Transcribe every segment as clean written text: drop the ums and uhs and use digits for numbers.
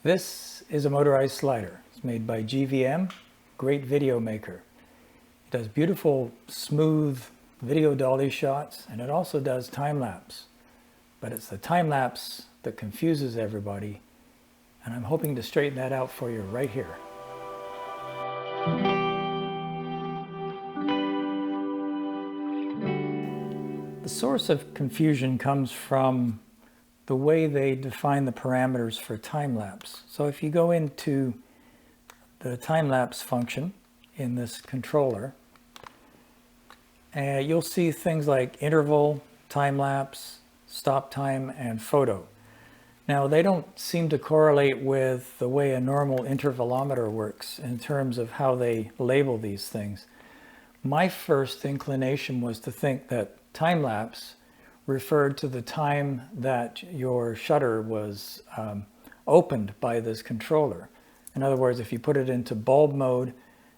This is a motorized slider. It's made by GVM, great video maker. It does beautiful, smooth video dolly shots, and it also does time-lapse. But it's the time-lapse that confuses everybody, and I'm hoping to straighten that out for you right here. The source of confusion comes from the way they define the parameters for time-lapse. So if you go into the time-lapse function in this controller, you'll see things like interval, time-lapse, stop time, and photo. Now, they don't seem to correlate with the way a normal intervalometer works in terms of how they label these things. My first inclination was to think that time-lapse referred to the time that your shutter was opened by this controller. In other words, if you put it into bulb mode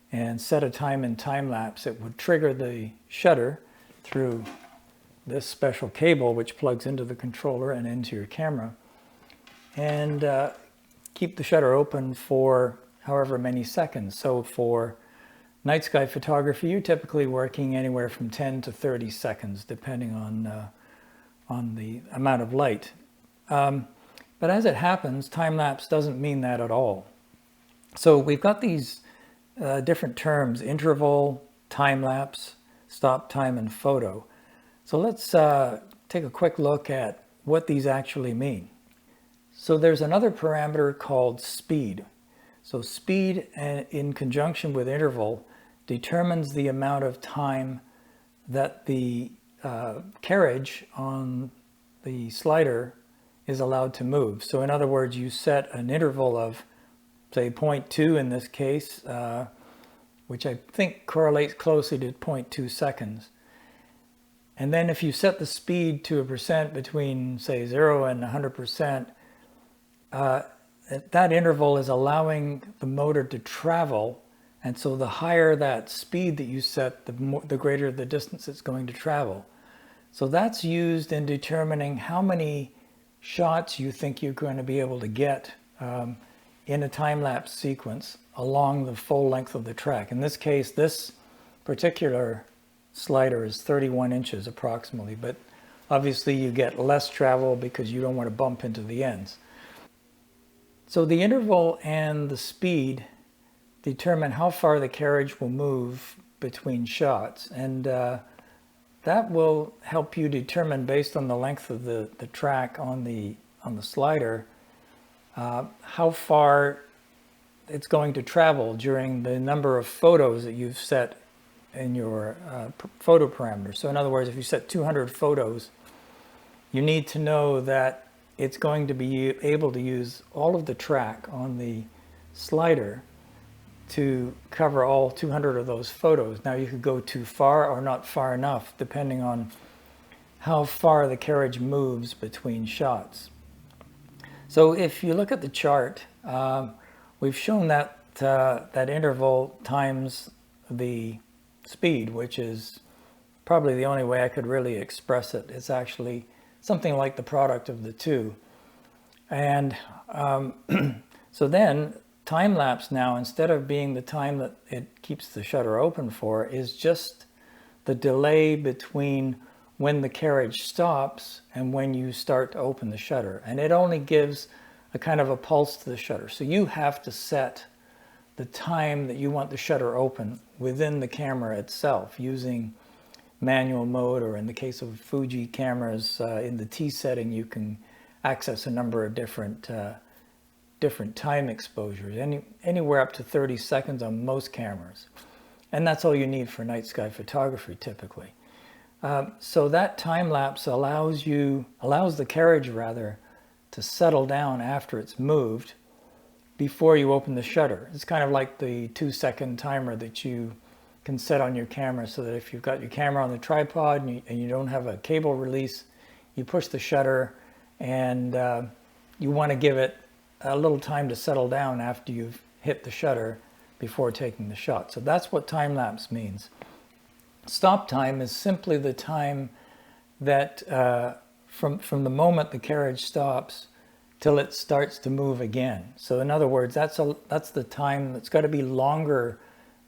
and set a time in time-lapse, it would trigger the shutter through this special cable which plugs into the controller and into your camera, and keep the shutter open for however many seconds. So for night sky photography, you're typically working anywhere from 10 to 30 seconds, depending on the amount of light. But as it happens, time-lapse doesn't mean that at all. So we've got these different terms: interval, time-lapse, stop time, and photo. So let's take a quick look at what these actually mean. So there's another parameter called speed. So speed in conjunction with interval determines the amount of time that the carriage on the slider is allowed to move. So in other words, you set an interval of, say, 0.2 in this case, which I think correlates closely to 0.2 seconds. And then if you set the speed to a percent between, say, 0 and 100%, that interval is allowing the motor to travel. And so the higher that speed that you set, the greater the distance it's going to travel. So that's used in determining how many shots you think you're going to be able to get in a time-lapse sequence along the full length of the track. In this case, this particular slider is 31 inches approximately, but obviously you get less travel because you don't want to bump into the ends. So the interval and the speed determine how far the carriage will move between shots, and that will help you determine, based on the length of the track on the slider, how far it's going to travel during the number of photos that you've set in your photo parameters. So in other words, if you set 200 photos, you need to know that it's going to be able to use all of the track on the slider to cover all 200 of those photos. Now, you could go too far or not far enough, depending on how far the carriage moves between shots. So if you look at the chart, we've shown that that interval times the speed, which is probably the only way I could really express it. It's actually something like the product of the two. And so then time-lapse now, instead of being the time that it keeps the shutter open for, is just the delay between when the carriage stops and when you start to open the shutter. And it only gives a kind of a pulse to the shutter. So you have to set the time that you want the shutter open within the camera itself using manual mode, or in the case of Fuji cameras, in the T setting, you can access a number of different time exposures, anywhere up to 30 seconds on most cameras. And that's all you need for night sky photography typically. So that time-lapse allows the carriage to settle down after it's moved before you open the shutter. It's kind of like the 2-second timer that you can set on your camera, so that if you've got your camera on the tripod and you don't have a cable release, you push the shutter and you want to give it a little time to settle down after you've hit the shutter before taking the shot. So that's what time-lapse means. Stop time is simply the time that from the moment the carriage stops till it starts to move again. So in other words, that's the time that's got to be longer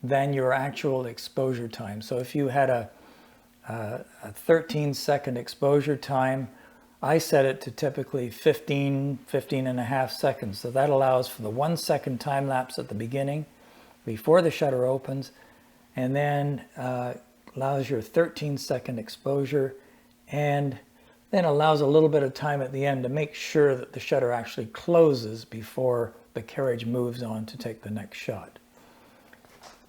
than your actual exposure time. So if you had a 13-second exposure time, I set it to typically 15 and a half seconds. So that allows for the 1 second time lapse at the beginning before the shutter opens, and then allows your 13-second exposure, and then allows a little bit of time at the end to make sure that the shutter actually closes before the carriage moves on to take the next shot.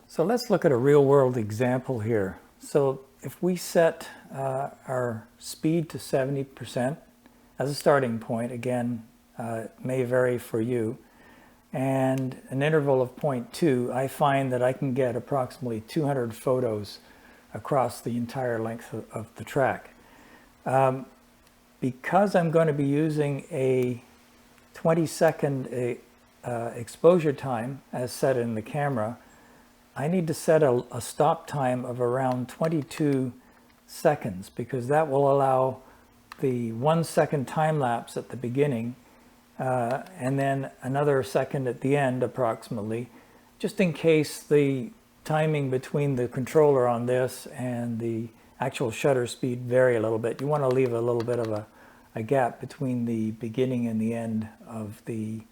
So let's look at a real-world example here. So if we set our speed to 70% as a starting point, again, it may vary for you, and an interval of 0.2, I find that I can get approximately 200 photos across the entire length of the track. Because I'm going to be using a 20-second exposure time as set in the camera, I need to set a stop time of around 22 seconds, because that will allow the 1 second time lapse at the beginning and then another second at the end approximately, just in case the timing between the controller on this and the actual shutter speed vary a little bit. You want to leave a little bit of a gap between the beginning and the end of the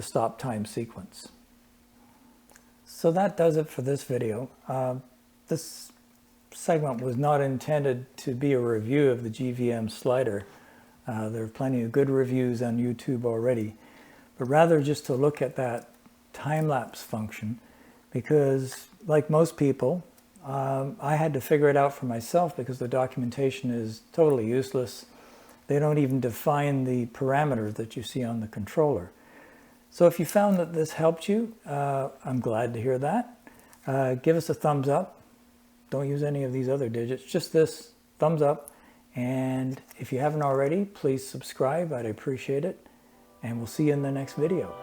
stop time sequence. So that does it for this video. This segment was not intended to be a review of the GVM slider. There are plenty of good reviews on YouTube already, but rather just to look at that time-lapse function, because like most people, I had to figure it out for myself because the documentation is totally useless. They don't even define the parameters that you see on the controller. So if you found that this helped you, I'm glad to hear that. Give us a thumbs up. Don't use any of these other digits, just this thumbs up. And if you haven't already, please subscribe. I'd appreciate it. And we'll see you in the next video.